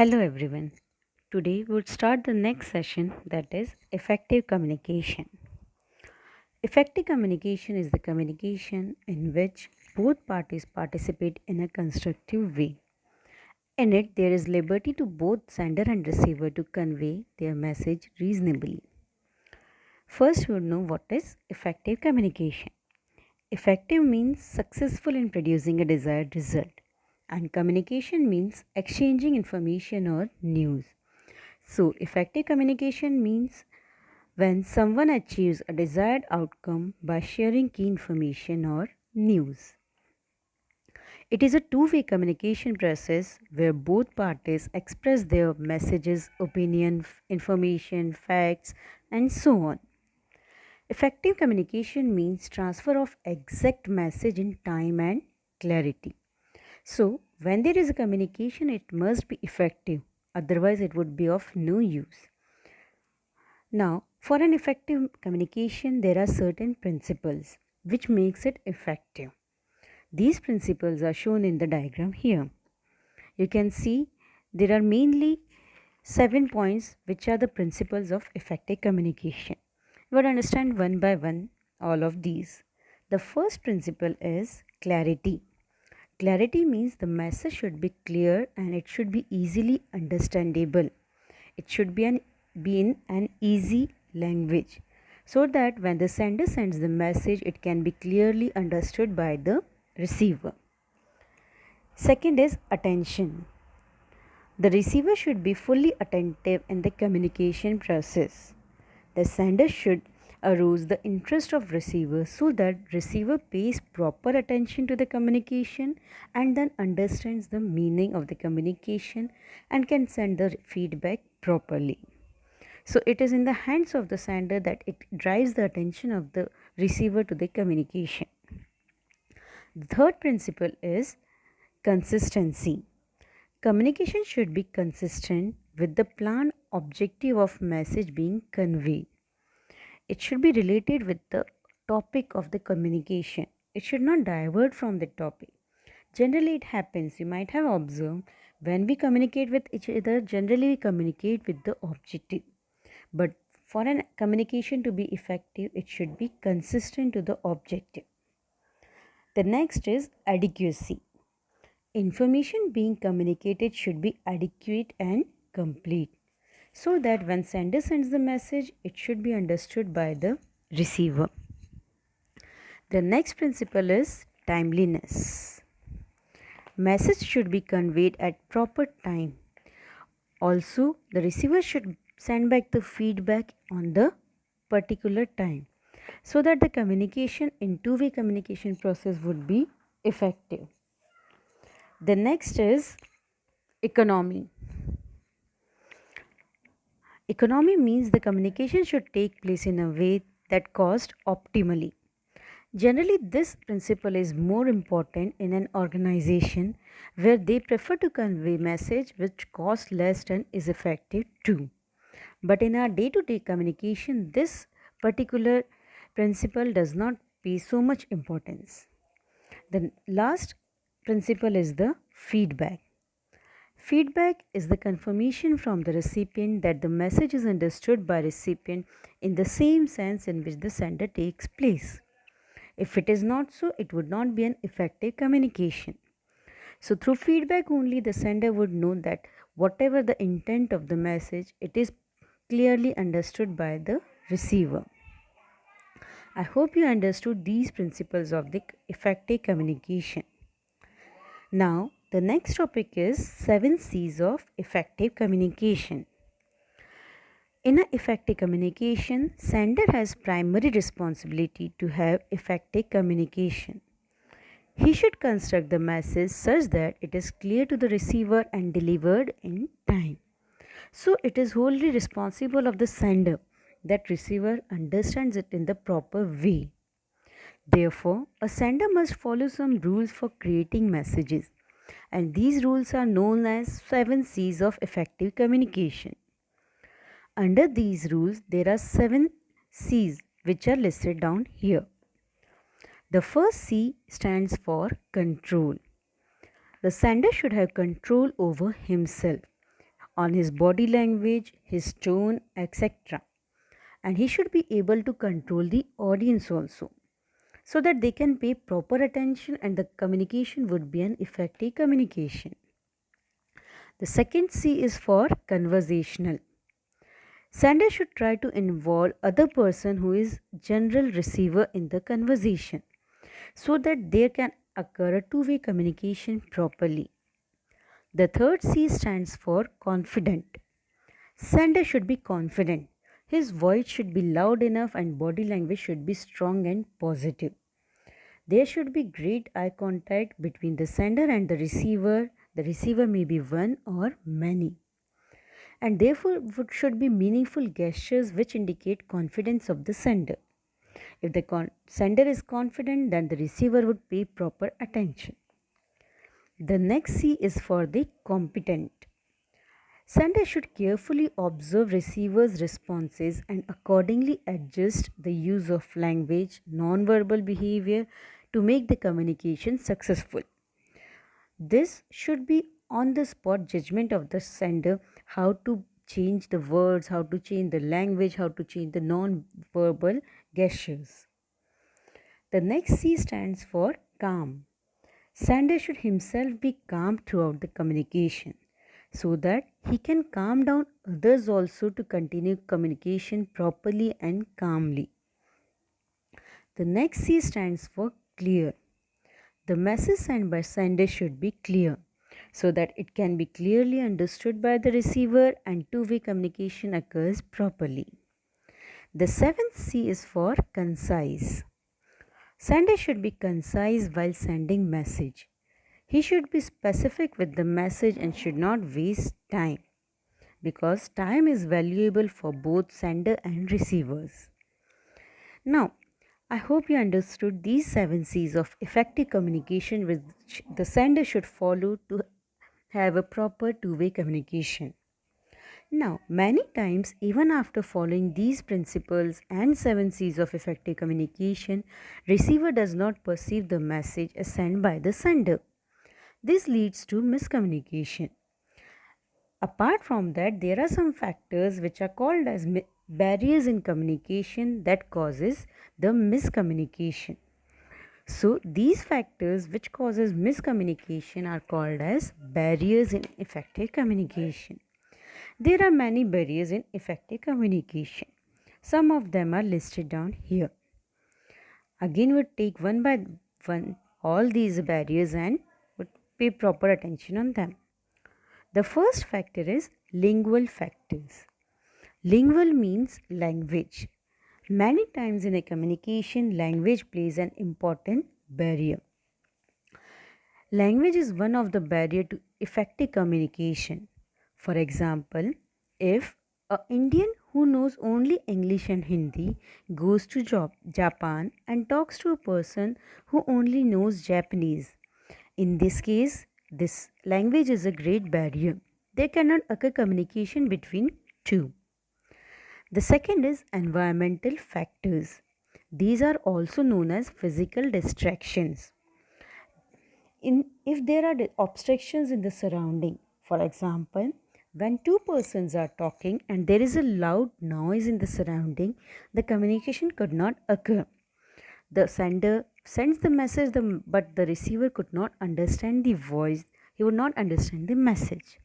Hello everyone. Today we'll start the next session, that is effective communication. Effective communication is the communication in which both parties participate in a constructive way. In it, there is liberty to both sender and receiver to convey their message reasonably. First, we'll know what is effective communication. Effective means successful in producing a desired result, and communication means exchanging information or news. So, effective communication means when someone achieves a desired outcome by sharing key information or news. It is a two-way communication process where both parties express their messages, opinion, information, facts, and so on. Effective communication means transfer of exact message in time and clarity. So, when there is a communication, it must be effective, otherwise, it would be of no use. Now, for an effective communication, there are certain principles which makes it effective. These principles are shown in the diagram here. You can see there are mainly 7 points which are the principles of effective communication. We will understand one by one all of these. The first principle is clarity. Clarity means the message should be clear and it should be easily understandable. It should be in an easy language so that when the sender sends the message, it can be clearly understood by the receiver. Second is attention. The receiver should be fully attentive in the communication process. The sender should arouse the interest of receiver so that receiver pays proper attention to the communication and then understands the meaning of the communication and can send the feedback properly. So it is in the hands of the sender that it drives the attention of the receiver to the communication. The third principle is consistency. Communication should be consistent with the planned objective of message being conveyed. It should be related with the topic of the communication. It should not divert from the topic. Generally, it happens, you might have observed, when we communicate with each other, generally we communicate with the objective. But for an communication to be effective, it should be consistent to the objective. The next is adequacy. Information being communicated should be adequate and complete so that when sender sends the message, it should be understood by the receiver. The next principle is timeliness. Message should be conveyed at proper time. Also, the receiver should send back the feedback on the particular time so that the communication in two-way communication process would be effective. The next is economy. Economy means the communication should take place in a way that costs optimally. Generally, this principle is more important in an organization where they prefer to convey message which costs less and is effective too. But in our day-to-day communication, this particular principle does not pay so much importance. The last principle is the feedback. Feedback is the confirmation from the recipient that the message is understood by recipient in the same sense in which the sender takes place. If it is not so, it would not be an effective communication. So through feedback only the sender would know that whatever the intent of the message, it is clearly understood by the receiver. I hope you understood these principles of the effective communication. Now, the next topic is 7 C's of effective communication. In an effective communication, sender has primary responsibility to have effective communication. He should construct the message such that it is clear to the receiver and delivered in time. So it is wholly responsible of the sender that receiver understands it in the proper way. Therefore, a sender must follow some rules for creating messages, and these rules are known as 7 C's of effective communication. Under these rules, there are 7 C's which are listed down here. The first C stands for control. The sender should have control over himself. on his body language, his tone, etc. And he should be able to control the audience also, so that they can pay proper attention and the communication would be an effective communication. The second C is for conversational. Sender should try to involve other person who is general receiver in the conversation, so that there can occur a two-way communication properly. The third C stands for confident. Sender should be confident. His voice should be loud enough and body language should be strong and positive. There should be great eye contact between the sender and the receiver. The receiver may be one or many. And therefore should be meaningful gestures which indicate confidence of the sender. If the sender is confident, then the receiver would pay proper attention. The next C is for the competent. Sender should carefully observe receiver's responses and accordingly adjust the use of language, non-verbal behavior to make the communication successful. This should be on the spot judgment of the sender, how to change the words, how to change the language, how to change the non-verbal gestures. The next C stands for calm. Sender should himself be calm throughout the communication so that he can calm down others also to continue communication properly and calmly. The next C stands for clear. The message sent by sender should be clear so that it can be clearly understood by the receiver and two-way communication occurs properly. The seventh C is for concise. Sender should be concise while sending message. He should be specific with the message and should not waste time, because time is valuable for both sender and receivers. Now, I hope you understood these 7 C's of effective communication which the sender should follow to have a proper two-way communication. Now, many times, even after following these principles and 7 C's of effective communication, receiver does not perceive the message as sent by the sender. This leads to miscommunication. Apart from that, there are some factors which are called as barriers in communication that causes the miscommunication. So these factors which causes miscommunication are called as barriers in effective communication. There are many barriers in effective communication. Some of them are listed down here. Again, we'll take one by one all these barriers and would pay proper attention on them. The first factor is lingual factors. Lingual means language. Many times in a communication, language plays an important barrier. Language is one of the barriers to effective communication. For example, if an Indian who knows only English and Hindi goes to Japan and talks to a person who only knows Japanese, in this case, this language is a great barrier. There cannot occur communication between two. The second is environmental factors. These are also known as physical distractions. If there are obstructions in the surrounding, for example, when two persons are talking and there is a loud noise in the surrounding, the communication could not occur. The sender sends the message, but the receiver could not understand the voice, he would not understand the message.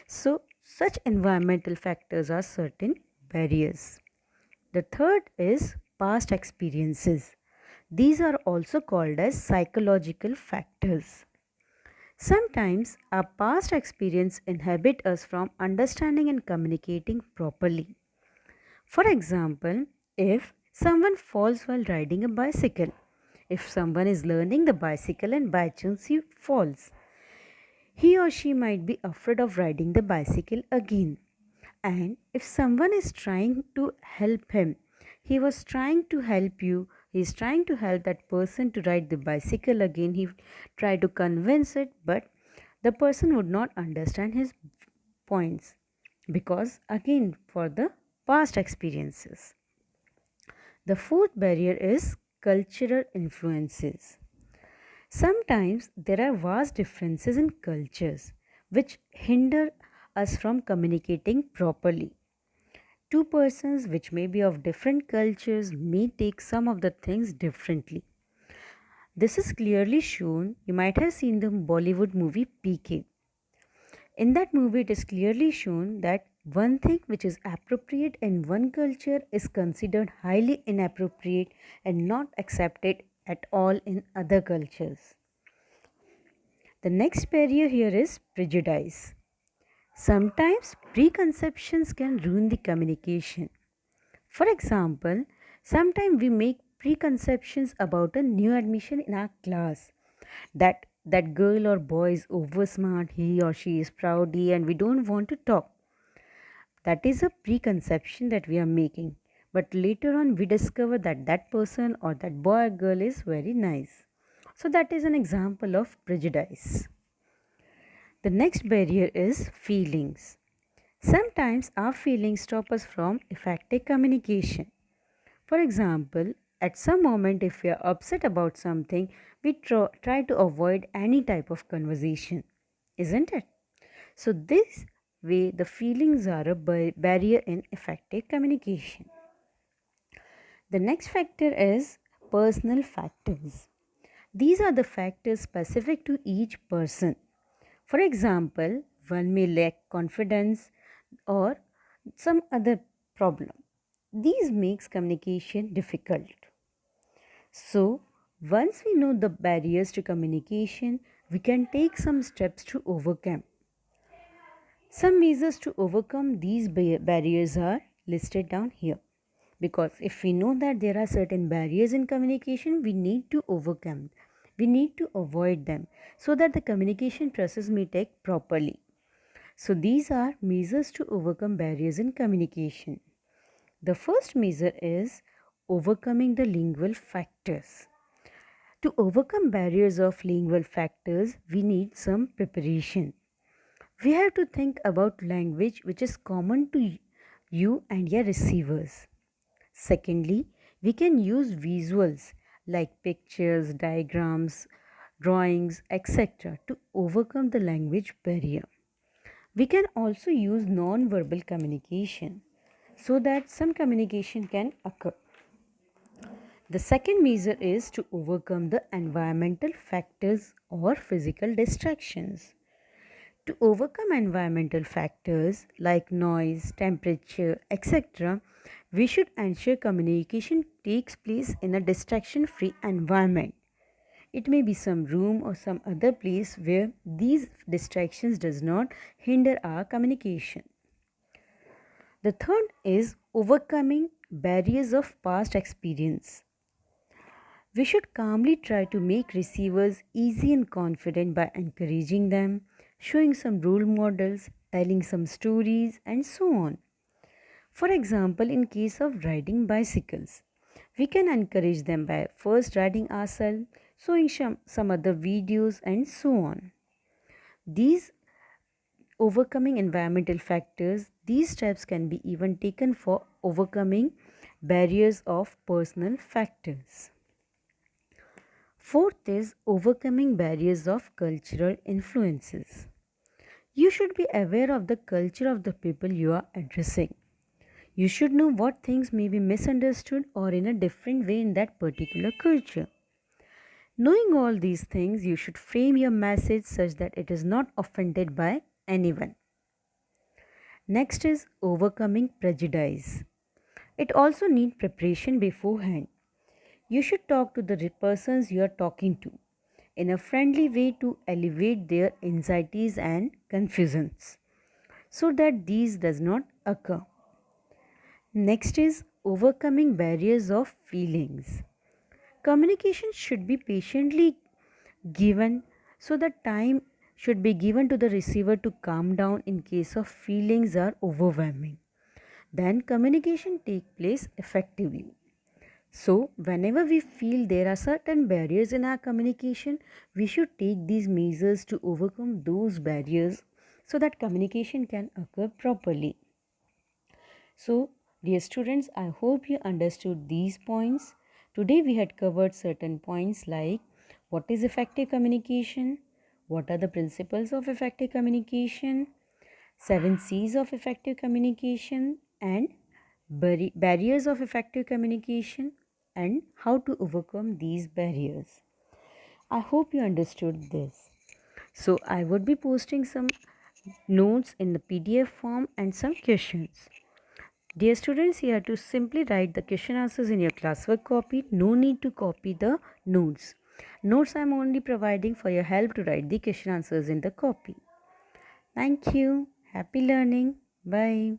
So, such environmental factors are certain barriers. The third is past experiences. These are also called as psychological factors. Sometimes our past experience inhibit us from understanding and communicating properly. For example, if someone falls while riding a bicycle, if someone is learning the bicycle and by chance he falls, he or she might be afraid of riding the bicycle again. And if someone is trying to help him, he was trying to help you, he is trying to help that person to ride the bicycle again, he tried to convince it, but the person would not understand his points because, again, for the past experiences. The fourth barrier is cultural influences. Sometimes there are vast differences in cultures which hinder us from communicating properly. Two persons which may be of different cultures may take some of the things differently. This is clearly shown. You might have seen the Bollywood movie PK. In that movie, it is clearly shown that one thing which is appropriate in one culture is considered highly inappropriate and not accepted at all in other cultures. The next barrier here is prejudice. Sometimes preconceptions can ruin the communication. For example, sometimes we make preconceptions about a new admission in our class, that girl or boy is over smart, he or she is proudy, and we don't want to talk. That is a preconception that we are making. But later on, we discover that that person or that boy or girl is very nice. So, that is an example of prejudice. The next barrier is feelings. Sometimes our feelings stop us from effective communication. For example, at some moment, if we are upset about something, we try to avoid any type of conversation, isn't it? So, this way, the feelings are a barrier in effective communication. The next factor is personal factors. These are the factors specific to each person. For example, one may lack confidence or some other problem. These makes communication difficult. So, once we know the barriers to communication, we can take some steps to overcome. Some measures to overcome these barriers are listed down here. Because if we know that there are certain barriers in communication, we need to overcome. We need to avoid them so that the communication process may take properly. So these are measures to overcome barriers in communication. The first measure is overcoming the lingual factors. To overcome barriers of lingual factors, we need some preparation. We have to think about language which is common to you and your receivers. Secondly, we can use visuals like pictures, diagrams, drawings, etc. to overcome the language barrier. We can also use non-verbal communication so that some communication can occur. The second measure is to overcome the environmental factors or physical distractions. To overcome environmental factors like noise, temperature, etc., we should ensure communication takes place in a distraction free environment. It may be some room or some other place where these distractions does not hinder our communication. The third is overcoming barriers of past experience. We should calmly try to make receivers easy and confident by encouraging them, showing some role models, telling some stories, and so on. For example, in case of riding bicycles, we can encourage them by first riding ourselves, showing some other videos, and so on. These overcoming environmental factors, these steps can be even taken for overcoming barriers of personal factors. Fourth is overcoming barriers of cultural influences. You should be aware of the culture of the people you are addressing. You should know what things may be misunderstood or in a different way in that particular culture. Knowing all these things, you should frame your message such that it is not offended by anyone. Next is overcoming prejudice. It also needs preparation beforehand. You should talk to the persons you are talking to in a friendly way to alleviate their anxieties and confusions so that these does not occur. Next is overcoming barriers of feelings. Communication should be patiently given so that time should be given to the receiver to calm down in case of feelings are overwhelming. Then communication take place effectively. So, whenever we feel there are certain barriers in our communication, we should take these measures to overcome those barriers so that communication can occur properly. So, dear students, I hope you understood these points. Today we had covered certain points like what is effective communication, what are the principles of effective communication, 7 C's of effective communication and barriers of effective communication and how to overcome these barriers. I hope you understood this. So, I would be posting some notes in the PDF form and some questions. Dear students, you have to simply write the question answers in your classwork copy. No need to copy the notes. Notes I am only providing for your help to write the question answers in the copy. Thank you. Happy learning. Bye.